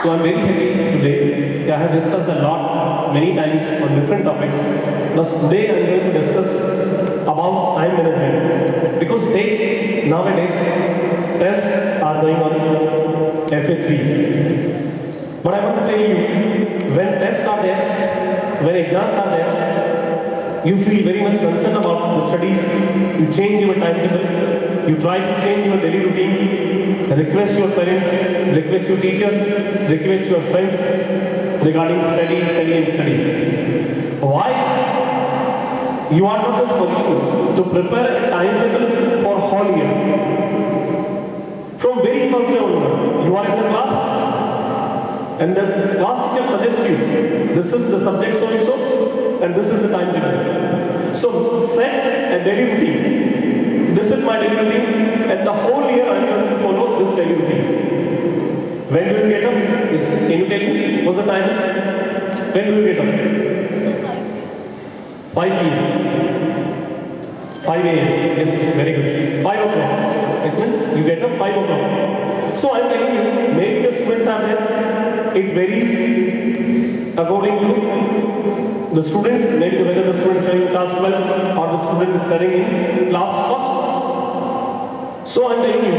So I'm very happy today. I have discussed a lot, many times on different topics. But today I'm going to discuss about time management. Because nowadays, tests are going on FA3. But I want to tell you, when tests are there, when exams are there, you feel very much concerned about the studies. You change your timetable. You try to change your daily routine. Request your parents, request your teacher, request your friends regarding study. Why? You are not in this position to prepare a timetable for whole year. From very first day onward, you are in the class, and the class teacher suggests you, this is the subject so and so, and this is the timetable. So set a daily routine. This is my daily routine, and the whole year I am going to follow this daily routine. When do you get up? Can you tell me? What's the time? When do you get up? Sir, 5 5 p.m. 5 a.m. Yes, very good. 5 o'clock. Yes, you get up 5 o'clock. So I am telling you, maybe the students are there. It varies according to the students, maybe whether the student is studying class 12 or the student is studying in class 1st. So I am telling you,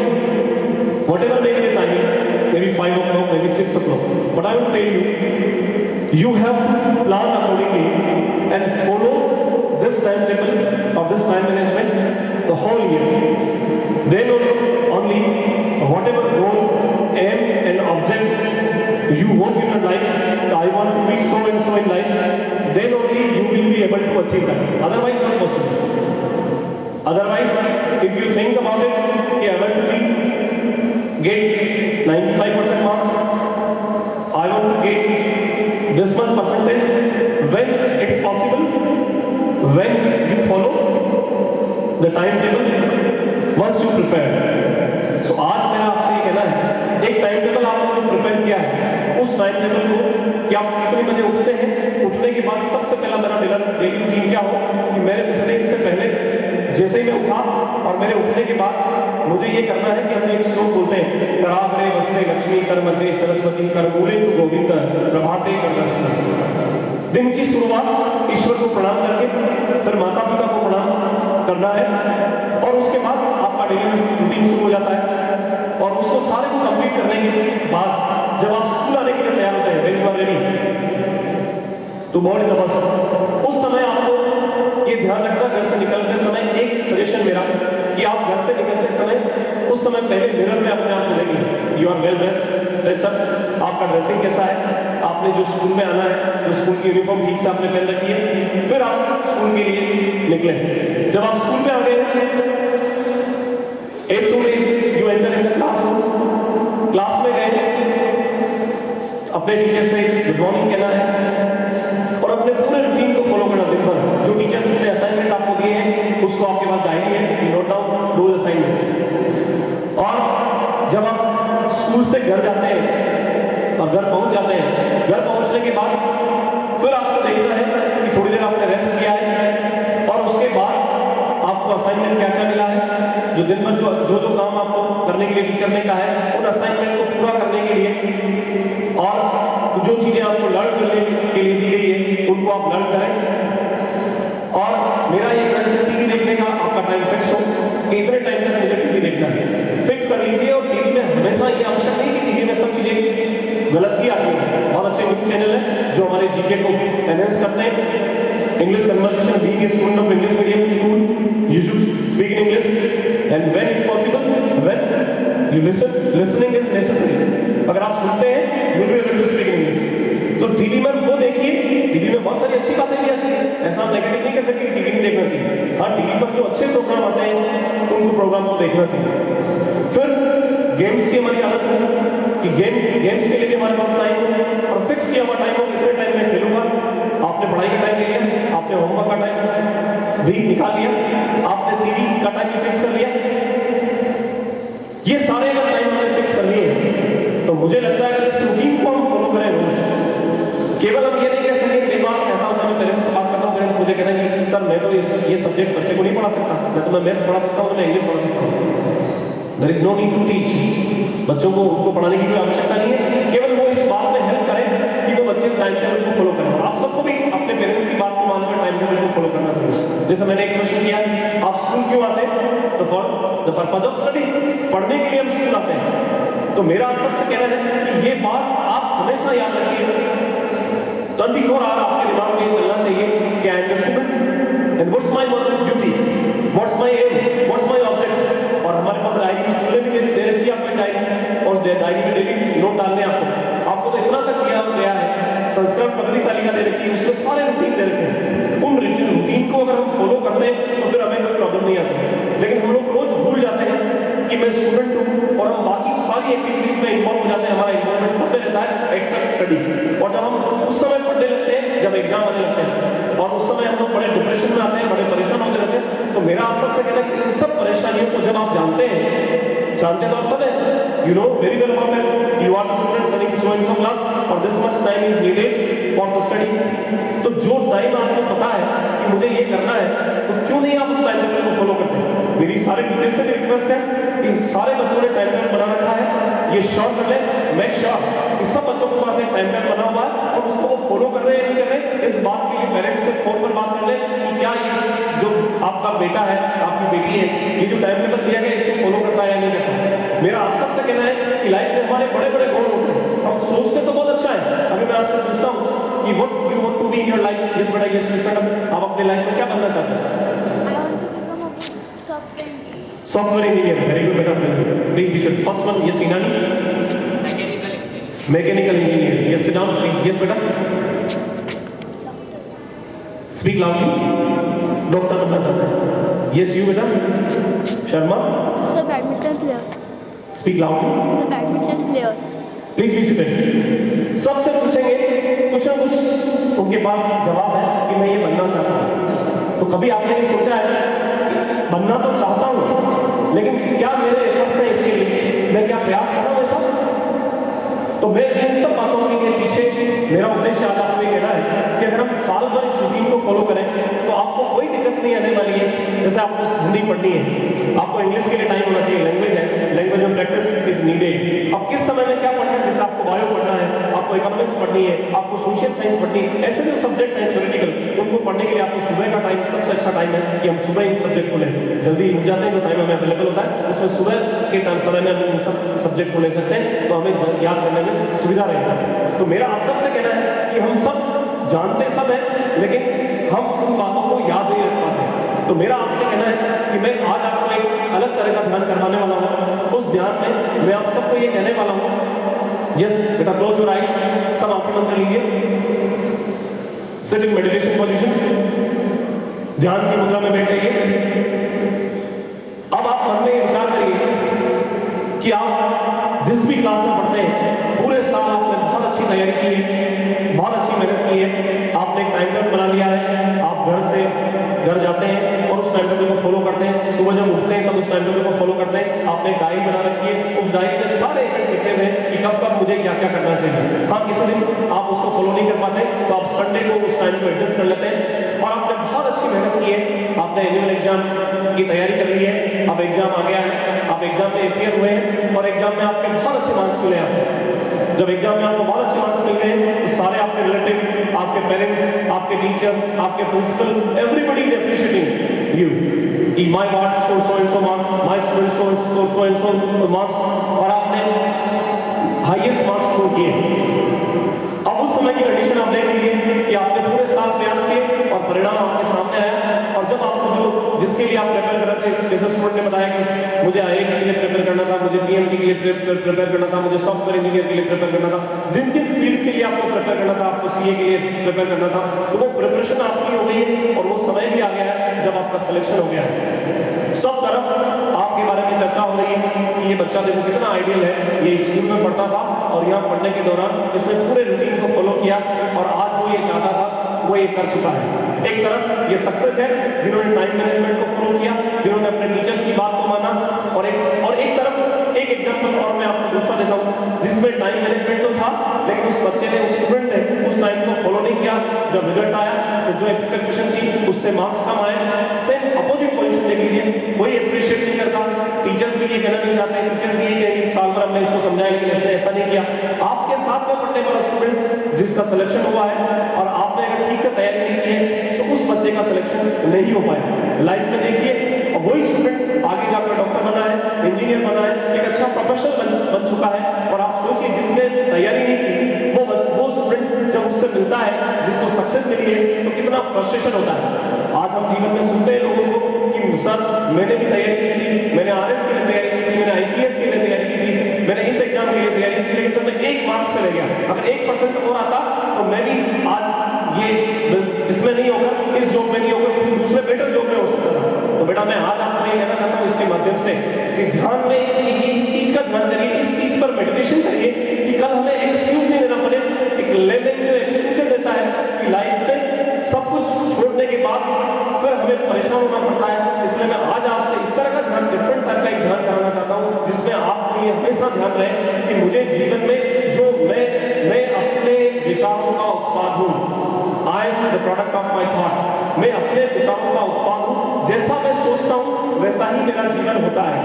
whatever may be the timing, maybe 5 o'clock, maybe 6 o'clock. But I will tell you, you have to plan accordingly and follow this timetable or this time management the whole year. Then only whatever goal, aim and object you want in your life, I want to be so and so in life, then only you will be able to achieve that. Otherwise, not possible. Otherwise, if you think about it, I want to get 95% marks, I want to get this much percentage, when it's possible, when you follow the timetable, once you prepare. So आज मेरा आपसे ये कहना है, एक time table आपने जो prepare किया है, उस टाइम टेबल को कि आप कितने बजे उठते हैं, उठने के बाद सबसे पहला मेरा डेली रूटीन क्या हो कि मेरे उठने से पहले जैसे ही मैं उठा और मेरे उठने के बाद मुझे ये करना है कि हम एक श्लोक बोलते हैं, कराग्रे वस्ते लक्ष्मी कर मध्य सरस्वती कर मूले तु गोविंद प्रभाते कर दर्शन। दिन की शुरुआत ईश्वर को प्रणाम करके फिर माता पिता को प्रणाम करना है और उसके बाद आपका डेली रूटीन शुरू हो जाता है और उसको सारे को कंप्लीट करने के बाद जब आप स्कूल आने के लिए तैयार होते हैं, when you are ready to go in the bus, उस समय आपको ये ध्यान रखना, घर से निकलते समय एक सजेशन मेरा कि आप घर से निकलते समय उस समय पहले मिरर में अपने आप को देखें, यू आर वेल ड्रेसअप, आपका ड्रेसिंग कैसा है, आपने जो स्कूल में आना है, जो स्कूल की यूनिफॉर्म ठीक से आपने पहन रखी है, फिर आप स्कूल के लिए निकलें। जब आप स्कूल में आ गए, as soon as you enter in the classroom, class में गए, अपने टीचर से गुड मॉर्निंग कहना है और अपने पूरे रूटीन को फॉलो करना दिन भर। जो टीचर्स ने असाइनमेंट आपको दिए हैं, उसको आपके पास डायरी है, यू नोट डाउन दो असाइनमेंट्स। और जब आप स्कूल से घर जाते हैं और घर पहुंच जाते हैं, घर पहुंचने के बाद फिर आपको देखना है कि थोड़ी देर आपने रेस्ट किया है और उसके बाद आपको असाइनमेंट क्या क्या मिला है, जो दिन भर जो काम आपको करने के लिए टीचर ने कहा है, उन असाइनमेंट को पूरा करने के लिए और जो चीजें आपको लर्न करने के लिए दी गई है उनको आप लर्न करें। और मेरा ये टीवी देखने का आपका टाइम फिक्स हो कि इतने टाइम तक मुझे टीवी देखना है, फिक्स कर लीजिए। और टीवी में हमेशा ये आवश्यक नहीं कि टीवी में सब चीजें गलत ही आती है। बहुत अच्छे न्यूज चैनल है जो हमारे जीके को एनहेंस करते हैं। English conversation, being a student of English medium school, you should speak in English, and when it's possible, when you listening is necessary. अगर आप सुनते हैं, you will be able to speak in English. तो TV में वो देखिए, TV में बहुत सारी अच्छी बातें भी आती हैं। ऐसा हम नेगेटिव नहीं कह सकते कि टीवी नहीं देखना चाहिए। हाँ, टीवी पर जो अच्छे प्रोग्राम आते हैं, उनको प्रोग्राम को देखना चाहिए। फिर गेम्स की हमारी आदत हो कि गेम्स के लिए भी हमारे पास टाइम हो और फिक्स किया हुआ टाइम हो, इतने टाइम में खेलूंगा। आपने पढ़ाई का टाइम ले लिया, आपने होमवर्क का टाइम भी निकाल लिया, आपने टीवी का टाइम भी फिक्स कर लिया। ये सारे अगर टाइम हमने फिक्स कर लिए तो मुझे लगता है अगर इस रूटीन को हम फॉलो करें रोज, केवल हम ये नहीं कह सकते। कई बार ऐसा होता है, मैं पेरेंट्स से बात करता हूँ, पेरेंट्स मुझे कहते हैं कि सर मैं तो ये सब्जेक्ट बच्चे को नहीं पढ़ा सकता, मैं तो मैं मैथ्स पढ़ा सकता हूँ, तो मैं इंग्लिश पढ़ा सकता हूँ। There is no need to teach. बच्चों को उनको पढ़ाने की कोई आवश्यकता नहीं है, केवल वो इस बात में हेल्प करें कि वो बच्चे टाइम टेबल को फॉलो करें। आप सबको भी अपने पेरेंट्स की बात को मानकर टाइम टेबल को फॉलो करना चाहिए। जैसे मैंने एक क्वेश्चन किया, आप स्कूल क्यों आते हैं? तो for the purpose of study, पढ़ने के लिए हम स्कूल आते हैं। तो मेरा आप सबसे कहना है कि ये बात आप हमेशा याद रखिए, 24 आवर आपके दिमाग में चलना चाहिए कि I am the student and what's my duty, what's my aim, what's my object. और हमारे पास डायरी स्कूल में भी दे रखी है आपकी डायरी, और डायरी में डेली नोट डालने हैं आपको तो इतना तक दिया गया है, संस्करण पद्धति तालिका दे रखी है, उसमें सारे रूटीन दे रखे हैं। उन रूटीन को अगर हम फॉलो करते हैं तो फिर हमें कोई प्रॉब्लम नहीं आती। लेकिन हम लोग रोज भूल जाते हैं कि मैं स्टूडेंट हूँ और हम बाकी सारी एक्टिविटीज में इन्वॉल्व हो जाते हैं, हमारा इन्वॉल्वमेंट सब में रहता है एक्सेप्ट स्टडी। और जब हम उस समय पढ़ने लगते हैं जब एग्जाम आने लगते हैं, और उस समय हम लोग बड़े डिप्रेशन में आते हैं, बड़े परेशान होते रहते हैं। तो मेरा आप सबसे कहना है कि इन सब परेशानियों को जब आप जानते तो आप सब है, you know very well about it, you are the student studying so and so class और this much time is needed for the study. तो जो टाइम आपको पता है कि मुझे ये करना है, तो क्यों नहीं आप उस टाइम टेबल को फॉलो करते हैं? मेरी सारे टीचर्स से भी रिक्वेस्ट है कि सारे बच्चों ने टाइम टेबल बना रखा है, ये श्योर कर लें, मेक श्योर कि सब बच्चों के पास एक टाइम टेबल बना हुआ है और उसको वो फॉलो कर रहे हैं या नहीं कर रहे। इस बात के लिए पेरेंट्स से फोन पर बात कर लें कि क्या ये जो आपका बेटा है, आपकी बेटी है, ये जो टाइम टेबल दिया गया इसको फॉलो करता है या नहीं करता। मेरा आप सबसे कहना है कि लाइफ में हमारे बड़े बड़े गोल होते हैं, हम सोचते तो बहुत अच्छा है। अभी मैं आपसे पूछता हूँ कि what you want to be in your life, इस बेटा ये स्टूडेंट आप अपने लाइफ में क्या बनना चाहते हैं? I want to become a software engineer. Software engineer, very good बेटा, please be set. First one, yes Inani. Mechanical engineer, yes sit down please. Yes बेटा, स्पीक लाउडली। डॉक्टर बनना चाहते हैं। यस यू बेटा, Sharma. Sir, badminton player. Speak loudly. Sir, badminton player. Please be seated. सबसे पूछेंगे कुछ ना कुछ उनके पास जवाब है कि मैं ये बनना चाहता हूँ। तो कभी आपने ये सोचा है कि बनना तो चाहता हूँ, लेकिन क्या मेरे एफर्ट्स हैं इसके लिए, मैं क्या प्रयास कर रहा हूँ ऐसा? तो मैं इन सब बातों के पीछे मेरा उद्देश्य आज आपको ये कहना है कि अगर हम साल भर इस रूटीन को फॉलो करें तो आपको कोई दिक्कत नहीं आने वाली है। जैसे आपको हिंदी पढ़नी है, आपको इंग्लिश के लिए टाइम होना चाहिए, लैंग्वेज है, लैंग्वेज में प्रैक्टिस इज नीडेड। अब किस समय में क्या पढ़ना है, जैसे आपको बायो पढ़ना है, आपको इकोनॉमिक्स पढ़नी है, आपको सोशल साइंस पढ़नी है, ऐसे जो सब्जेक्ट हैं थ्योरेटिकल, उनको पढ़ने के लिए आपको सुबह का टाइम सबसे अच्छा टाइम है कि हम सुबह इन सब्जेक्ट को लें। जल्दी उठ जाते हैं, जो टाइम हमें अवेलेबल होता है उसमें सुबह के टाइम समय में हम इन सब सब्जेक्ट को ले सकते हैं, तो हमें याद करने में सुविधा रहेगा। तो मेरा आप सबसे कहना है कि हम सब जानते सब है, लेकिन हम उन बातों को याद नहीं रख पाते। तो मेरा आपसे कहना है कि मैं आज आपको एक अलग तरह का ध्यान करवाने वाला हूँ। उस ध्यान में मैं आप सबको ये कहने वाला हूँ, यस बेटा, क्लोज योर आइज, सब आंखें बंद कर लीजिए, सिट इन मेडिटेशन पोजीशन, ध्यान की मुद्रा में बैठ जाइए। अब आप मन में विचार करिए कि आप जिस भी क्लास में पढ़ते हैं, पूरे साल आपने बहुत अच्छी तैयारी की है, बहुत अच्छी मेहनत की है, आपने एक टाइम टेबल बना लिया है, आप घर जाते हैं और उस टाइम टेबल को फॉलो करते हैं, सुबह जब उठते हैं तब उस टाइम टेबल को फॉलो करते हैं, आपने एक डायरी बना रखी है, उस डायरी में सारे इवेंट लिखे हुए हैं कि कब कब मुझे क्या क्या करना चाहिए। हाँ, किसी दिन आप उसको फॉलो नहीं कर पाते तो आप संडे को उस टाइम को एडजस्ट कर लेते हैं। और आपने बहुत अच्छी मेहनत की है, आपने एनुअल एग्जाम की तैयारी कर ली है, अब एग्जाम आ गया है, आप एग्जाम में अपियर हुए हैं और एग्जाम में आपके बहुत अच्छे मार्क्स मिले आपको। जब एग्जाम में आपको बहुत अच्छे मार्क्स मिल गए तो सारे आपके रिलेटिव, आपके पेरेंट्स, आपके टीचर, आपके principal, everybody is appreciating you कि my boy score so and so marks, my student score so and so marks, और आपने हाईएस्ट मार्क्स स्कोर किए। अब उस समय की कंडीशन आप देख लीजिए कि आपने पूरे साल प्रयास किए और परिणाम आपके सामने आया। और जब आपको जो जिसके लिए आप प्रिपेयर कर रहे थे, जैसे स्टूडेंट ने बताया कि मुझे आईआईटी के लिए प्रिपेयर करना था, मुझे पीएमटी के लिए प्रिपेयर करना था, मुझे सॉफ्टवेयर इंजीनियर के लिए प्रिपेयर करना था, जिन जिन फील्ड्स के लिए आपको प्रिपेयर करना था, आपको सीए के लिए प्रिपेयर करना था, तो वो प्रिपरेशन आपकी हो गई है और वो समय भी आ गया है जब आपका सिलेक्शन हो गया है। सब तरफ आपके बारे में चर्चा हो रही है कि ये बच्चा देखो कितना आइडियल है, ये स्कूल में पढ़ता था और यहाँ पढ़ने के दौरान इसने पूरे रूटीन को फॉलो किया और आज जो ये चाहता था वो ये कर चुका है। एक तरफ ये सक्सेस है जिन्होंने टाइम मैनेजमेंट को फॉलो किया, जिन्होंने अपने टीचर्स की बात को माना, और एक तरफ एक एग्जांपल और मैं आपको दूसरा देता हूँ जिसमें टाइम मैनेजमेंट तो था लेकिन उस बच्चे ने, उस स्टूडेंट ने उस टाइम को फॉलो नहीं किया। जब रिजल्ट आया तो जो एक्सपेक्टेशन थी उससे मार्क्स कम आए। सेम अपोजिट पोजीशन देख लीजिए, कोई अप्रिशिएट नहीं करता, टीचर्स भी ये कहना नहीं चाहते, टीचर्स भी ये कहेंगे एक साल भर हमने इसको समझाया लेकिन इसने ऐसा नहीं किया। आपके साथ में पढ़ने वाला स्टूडेंट जिसका सिलेक्शन हुआ है और आपने अगर ठीक से तैयारी नहीं की है तो उस बच्चे का सिलेक्शन नहीं हो पाया। लाइफ में देखिए और वही स्टूडेंट आगे जाकर डॉक्टर बना है, इंजीनियर बना है, एक अच्छा प्रोफेशनल बन चुका है, और आप सोचिए जिसने तैयारी नहीं की वो स्टूडेंट जब उससे मिलता है जिसको सक्सेस मिली है तो कितना फ्रस्ट्रेशन होता है। आज हम जीवन में सुनते हैं लोगों को कि सर मैंने भी तैयारी की थी, मैंने आरएस के लिए तैयारी की थी, मैंने आईपीएस के लिए तैयारी की थी, मैंने इस एग्जाम के लिए तैयारी की थी, लेकिन सर मैं 1 मार्क्स से रह गया, अगर 1% और आता तो मैं भी आज ये इसमें नहीं होगा, इस जॉब में नहीं होगा, किसी दूसरे बेटर जॉब में हो सकता था। तो बेटा मैं आज आपको ये कहना चाहता हूँ इसके माध्यम से कि ध्यान में ये इस चीज का ध्यान करिए, इस चीज पर मेडिटेशन करिए कि कल हमें एक्सक्यूज नहीं देना पड़े। एक लेवल जो एक्सक्यूज देता है कि लाइफ में सब कुछ छोड़ने के बाद फिर हमें परेशान होना पड़ता है। इसलिए मैं आज आपसे इस तरह का ध्यान, डिफरेंट टाइप का एक ध्यान कराना चाहता हूँ जिसमें आपको ये हमेशा ध्यान रहे कि मुझे जीवन में जो मैं अपने विचारों का उत्पाद हूँ। आई am the product of my thought. मैं अपने विचारों का उत्पाद हूँ, जैसा मैं सोचता हूँ वैसा ही मेरा जीवन होता है,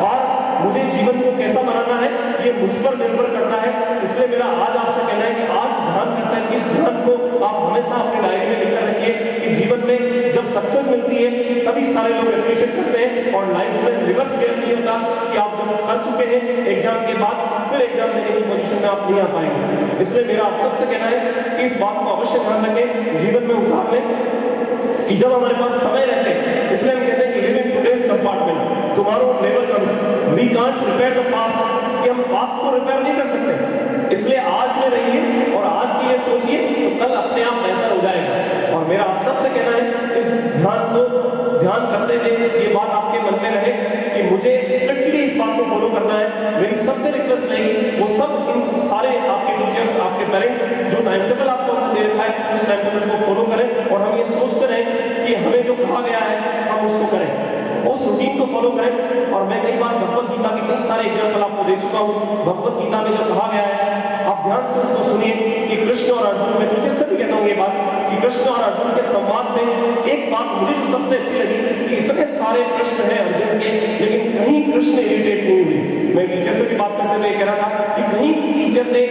और मुझे जीवन को कैसा बनाना है ये मुझ पर निर्भर करता है। इसलिए मेरा आज आपसे कहना है कि आज ध्यान करते हैं, इस ध्यान को आप हमेशा अपनी डायरी में लिखकर रखिए कि जीवन में जब सक्सेस मिलती है तभी सारे लोग अप्रिशिएट करते हैं, और लाइफ में रिवर्स गेयर नहीं होता कि आप जब कर चुके हैं एग्जाम के बाद फिर एग्जाम देने की पोजीशन में आप नहीं आ पाएंगे। इसलिए मेरा आप सबसे कहना है इस बात को अवश्य ध्यान रखें, जीवन में उतार लें कि जब हमारे पास समय रहते हैं, इसलिए हम कहते हैं कि live in today's compartment, tomorrow never comes, we can't repair the past, कि हम पास्ट को रिपेयर नहीं कर सकते। इसलिए आज में रहिए और आज के लिए सोचिए तो कल अपने आप बेहतर हो जाएगा। और मेरा आप सबसे कहना है इस ध्यान करते हुए ये बात आपके मन में रहे कि मुझे स्ट्रिक्टली इस बात को फॉलो करना है। मेरी सबसे रिक्वेस्ट रहेगी वो सब इन सारे आपके टीचर्स, आपके पेरेंट्स जो टाइम टेबल आपको हमने दे रखा है उस टाइम टेबल को फॉलो करें, और हम ये सोचते रहें कि हमें जो कहा गया है हम उसको करें, उस रूटीन को फॉलो करें। और मैं कई बार भगवत गीता के कई सारे एग्जाम्पल आपको दे चुका हूँ। भगवत गीता में जो कहा गया है आप ध्यान से उसको सुनिए कि कृष्ण और अर्जुन, में टीचर से भी कहता हूँ ये बात कि कृष्ण और अर्जुन के संवाद में एक बात मुझे सबसे अच्छी लगी कि इतने सारे प्रश्न हैं अर्जुन के, लेकिन कहीं कृष्ण इरिटेट नहीं हुए। मैं टीचर से भी बात करते हुए कह रहा था कि कहीं टीचर ने,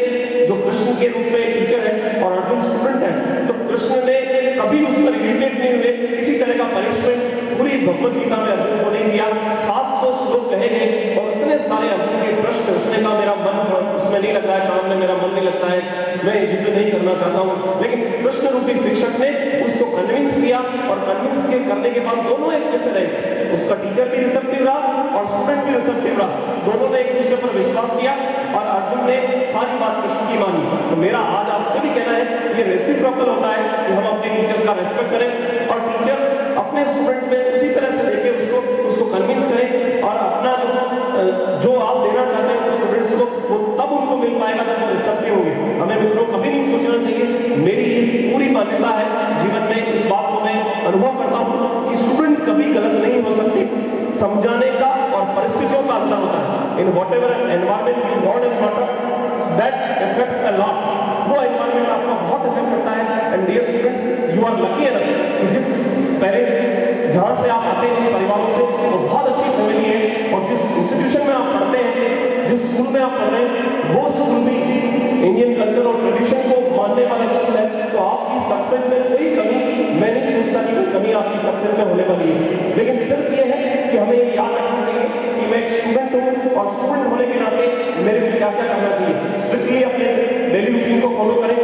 जो कृष्ण के रूप में टीचर है और अर्जुन स्टूडेंट है, तो कृष्ण ने कभी उस पर इरिटेट नहीं हुए, किसी तरह का पनिशमेंट पूरी भगवत गीता में अर्जुन को नहीं दिया। 700 श्लोक कहे गए और इतने सारे अर्जुन के प्रश्न, उसने कहा मेरा मन उसमें नहीं लग रहा है, काम में मेरा मन नहीं लगता है, मैं युद्ध नहीं करना चाहता हूँ, लेकिन कृष्ण रूपी शिक्षक ने उसको कन्विंस किया, और कन्विंस करने के बाद दोनों एक जैसे रहे, उसका टीचर भी रिसेप्टिव रहा और स्टूडेंट भी रिसेप्टिव रहा, दोनों ने एक दूसरे पर विश्वास किया और अर्जुन ने सारी बात कृष्ण की मानी। तो मेरा आज आपसे भी कहना है ये रेसिप्रोकल होता है कि हम अपने टीचर का रेस्पेक्ट करें और टीचर अपने स्टूडेंट में उसी तरह से देखें, उसको कन्विंस करें, और अपना जो आप देना चाहते हैं स्टूडेंट्स को वो तब उनको मिल पाएगा जब वो रिसेप्टिव होंगे। हमें मित्रों कभी नहीं सोचना चाहिए, मेरी ये पूरी मान्यता है जीवन में, इस बात को मैं अनुभव करता हूँ कि स्टूडेंट कभी गलत नहीं हो सकती। समझाने का और परिस्थितियों का अंतर होता है। In whatever environment you born and brought up that effects a lot, वो एनवायरमेंट आपका बहुत इफेक्ट करता है। And dear students, you are lucky enough कि जिस पेरेंट्स जहाँ से आप आते हैं परिवारों से वो बहुत अच्छी फैमिली है, और जिस इंस्टीट्यूशन में आप पढ़ते हैं, जिस स्कूल में आप पढ़ रहे हैं वो स्कूल भी इंडियन कल्चर और ट्रेडिशन को मानने वाला स्कूल है, तो आपकी सक्सेस में कोई कमी, मैं नहीं सोचता कि कोई कमी आपकी सक्सेस में होने वाली है। लेकिन सिर्फ ये है कि हमें ये याद रखना चाहिए कि मैं एक स्टूडेंट हूँ और स्टूडेंट होने के नाते मेरे को क्या क्या करना चाहिए। स्ट्रिक्टली अपने डेली रूटीन को फॉलो करें,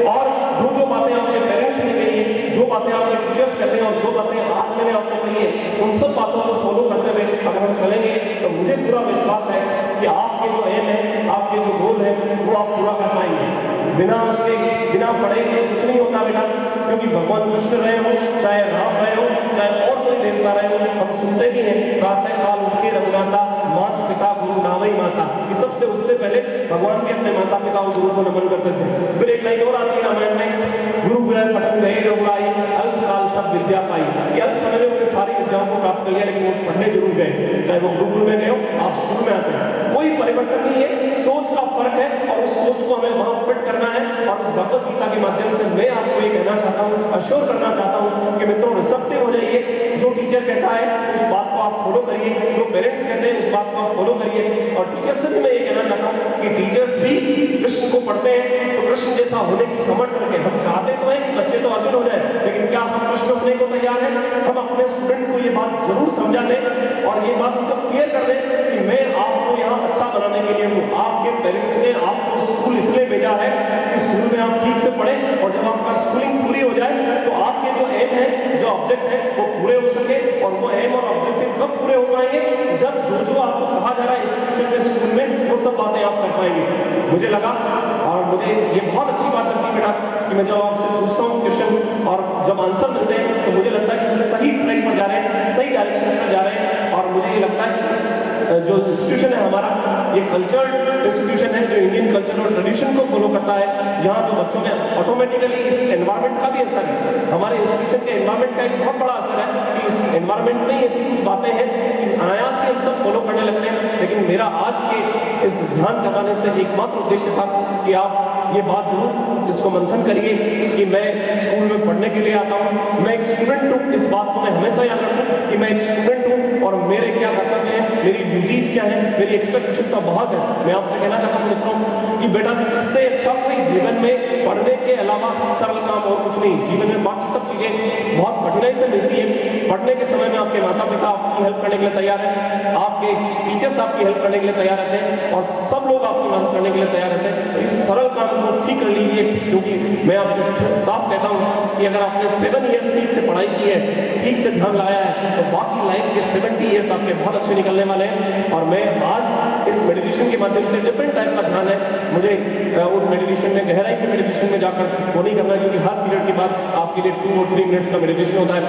और जो बातें आपके पेरेंट्स ने कही है, जो बातें आपके टीचर्स कहते हैं और जो बातें आज मैंने आपको कही है, उन सब बातों को फॉलो करते हुए अगर हम चलेंगे तो मुझे पूरा विश्वास है कि आपके जो एम है, आपके जो गोल है वो आप पूरा कर पाएंगे। बिना पढ़े कुछ नहीं होता बेटा, क्योंकि भगवान कृष्ण रहे हो, चाहे राम रहे हो, चाहे और कोई देवता रहे हो, हम सुनते भी हैं प्रातः काल उठ के रघुनाथा, माता पिता गुरु नावई माता, कि सबसे उठते पहले भगवान भी अपने माता पिता और गुरु को नमन करते थे। फिर एक लाइन और आती है रामायण में, गुरु गृह पठन गए रघुराई, अल्पकाल सब विद्या पाई, कि अल्प समय में उन्हें सारी विद्याओं को प्राप्त कर लिया, लेकिन वो पढ़ने जरूर गए, चाहे वो गुरुकुल में गए हो, आप स्कूल में आते हैं, कोई परिवर्तन नहीं है, सोच का फर्क है, और उस सोच को हमें वहां फिट करना है। और उस भगवत गीता के माध्यम से मैं आपको ये कहना चाहता हूँ, अश्योर करना चाहता हूँ कि मित्रों रिसेप्टिव हो जाइए, जो टीचर कहता है उस बात को आप फॉलो करिए, जो पेरेंट्स कहते हैं उस बात को आप फॉलो करिए। और टीचर्स से भी मैं ये कहना चाहता हूँ कि टीचर्स भी कृष्ण को पढ़ते हैं तो कृष्ण जैसा होने की समझ रखें। हम चाहते तो हैं कि बच्चे तो अर्जुन हो जाए, लेकिन क्या हम कृष्ण होने को तैयार हैं? हम अपने स्टूडेंट को ये बात जरूर समझा दें और ये बात उनको क्लियर कर दें कि मैं आपको यहाँ अच्छा बनाने के लिए हूँ। आपके पेरेंट्स ने आपको स्कूल इसलिए भेजा है कि स्कूल में आप ठीक से पढ़ें, और जब आपका स्कूलिंग पूरी हो जाए तो आपके जो एम है, जो ऑब्जेक्ट है, वो पूरे हो सके। और वो एम और ऑब्जेक्टिव कब पूरे हो पाएंगे? जब जो आपको कहा जा रहा है इंस्टीट्यूशन में, स्कूल में, वो सब बातें आप कर पाएंगे। मुझे लगा और मुझे ये बहुत अच्छी बात लगती है बेटा कि मैं जब आपसे पूछता हूँ क्वेश्चन और जब आंसर मिलते हैं तो मुझे लगता है कि सही ट्रैक पर जा रहे हैं, सही डायरेक्शन पर जा रहे हैं। और मुझे ये लगता है कि इस जो इंस्टीट्यूशन है हमारा, ये कल्चरल इंस्टीट्यूशन है जो इंडियन कल्चर और ट्रेडिशन को फॉलो करता है। यहाँ जो बच्चों में ऑटोमेटिकली इस एनवायरनमेंट का भी असर है, हमारे इंस्टीट्यूशन के एनवायरनमेंट का एक बहुत बड़ा असर है कि इस एनवायरनमेंट में ऐसी कुछ बातें हैं कि अनायास से हम सब फॉलो करने लगते हैं। लेकिन मेरा आज के इस ध्यान करवाने से एकमात्र उद्देश्य था कि आप ये बात जरूर इसको मंथन करिए कि मैं स्कूल में पढ़ने के लिए आता हूँ, मैं एक स्टूडेंट हूँ। इस बात को मैं हमेशा याद रखूँ कि मैं एक स्टूडेंट हूँ और मेरे क्या कर्तव्य हैं, मेरी ड्यूटीज क्या है, मेरी एक्सपेक्टेशन तो बहुत है। मैं आपसे कहना चाहता हूँ मित्रों कि बेटा इससे अच्छा कोई जीवन में पढ़ने के अलावा सरल काम और कुछ नहीं। जीवन में बाकी सब चीजें बहुत कठिनाई से मिलती है। पढ़ने के समय में आपके माता पिता आपकी हेल्प करने के लिए तैयार है, आपके टीचर्स आपकी हेल्प करने के लिए तैयार रहते हैं और सब लोग आपकी मदद करने के लिए तैयार रहते हैं। तो इस सरल काम को ठीक कर लीजिए, क्योंकि मैं आपसे साफ कहता हूँ कि अगर आपने 7 ईयर्स ठीक से पढ़ाई की है, ठीक से ध्यान लाया है, तो बाकी लाइफ के 70 ईयर्स आपके बहुत अच्छे निकलने वाले हैं। और मैं आज इस मेडिटेशन के माध्यम से डिफरेंट टाइप का ध्यान है, मुझे उन मेडिटेशन में गहराई के मेडिटेशन में जाकर वो नहीं करना, क्योंकि हर पीरियड के बाद आपके लिए 2 और 3 मिनट्स का मेडिटेशन होता है,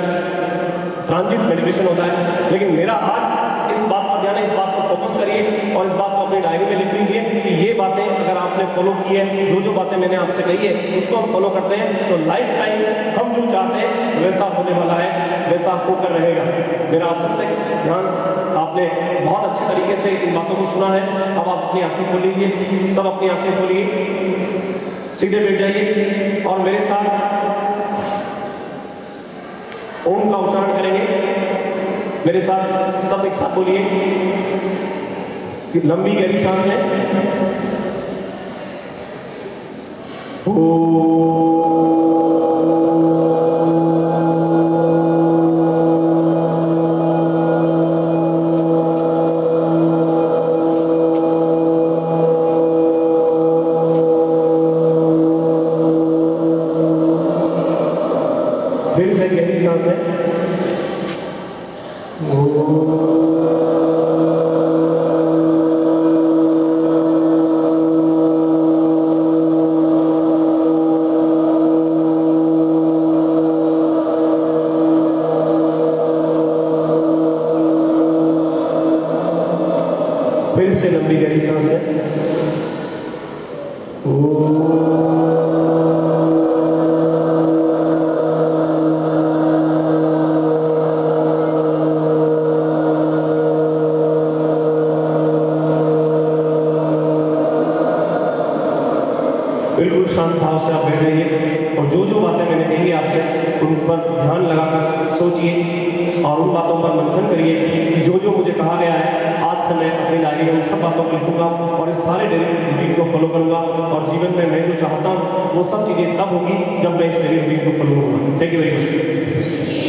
ट्रांजिट मेडिटेशन होता है। लेकिन मेरा आज इस बात पर ध्यान है, इस बात पर फोकस करिए और इस बात को अपनी डायरी में लिख लीजिए कि ये बातें अगर आपने फॉलो की है, जो बातें मैंने आपसे कही है उसको हम फॉलो करते हैं तो लाइफ टाइम हम जो चाहते हैं वैसा होने वाला है, वैसा होकर रहेगा। मेरा आप सबसे ध्यान, आपने बहुत अच्छे तरीके से इन बातों को सुना है। अब आप अपनी आंखें खोल लीजिए, सब अपनी आंखें खोलिए, सीधे बैठ जाइए और मेरे साथ ओम का उच्चारण करेंगे। मेरे साथ सब एक साथ बोलिए कि लंबी गहरी सांस लें। फिर से गहरी सांस लें। फिर से लंबी गहरी सांस लें। बिल्कुल शांत भाव से आप बैठ जाइए और जो बातें मैंने कही आपसे उन पर ध्यान लगाकर सोचिए और उन बातों पर मंथन करिए कि जो मुझे कहा गया है आज से मैं अपनी डायरी में उन सब बातों को लिखूंगा और इस सारे डेली रूटीन को फॉलो करूंगा और जीवन में मैं जो चाहता हूँ वो सब चीज़ें तब होंगी जब मैं इस डेली रूटीन को फॉलो करूंगा। Thank you very much.